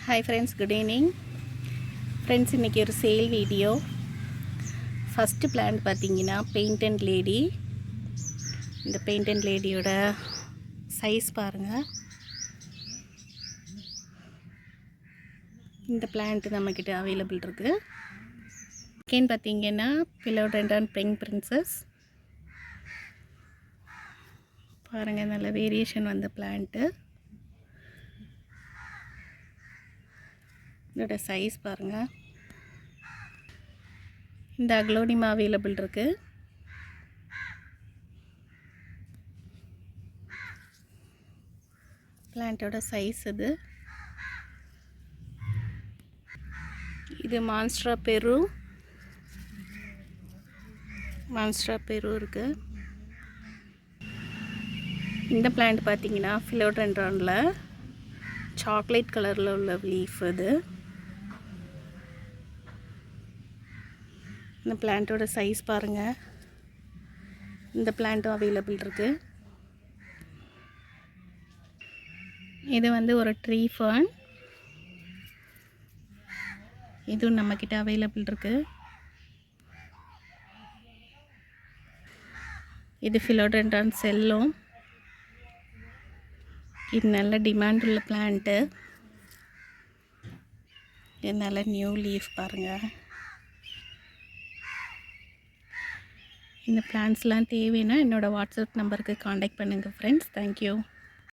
Hi friends, good evening. Friends, இன்னைக்கு ஒரு sale video. First plant பார்த்தீங்கன்னா பெயிண்ட் அண்ட் லேடி. இந்த பெயிண்ட் அண்ட் லேடியோட சைஸ் பாருங்கள். இந்த பிளான்ட் நம்மக்கிட்ட அவைலபிள் இருக்குது. செகண்ட் பார்த்தீங்கன்னா பிலோடென்ட்ரான் பிங்க் பிரின்சஸ். பாருங்கள், நல்ல வேரியேஷன் வந்த பிளான்ட்டு. இதோட சைஸ் பாருங்கள். இந்த அக்லோனிமா அவைலபிள் இருக்குது. பிளான்ட்டோட சைஸ் இது மான்ஸ்ட்ரா பெரு இருக்குது. இந்த பிளான்ட் பார்த்தீங்கன்னா ஃபிலோடென்ட்ரானில் சாக்லேட் கலரில் உள்ள லீஃப் இது. இந்த பிளான்ட்டோட சைஸ் பாருங்கள். இந்த பிளான்ட்டும் அவைலபிள் இருக்குது. இது ஒரு ட்ரீ ஃபர்ன். இதுவும் நம்மக்கிட்ட அவைலபிள் இருக்குது. இது ஃபிலோடென்ட்ரான் செல்லும். இது நல்ல டிமாண்ட் உள்ள பிளான்ட்டு. இது நல்ல நியூ லீஃப் பாருங்கள். இந்த பிளான்ஸ்லாம் தேவைன்னா என்னோடய வாட்ஸ்அப் நம்பருக்கு காண்டாக்ட் பண்ணுங்கள் ஃப்ரெண்ட்ஸ். தேங்க்யூ.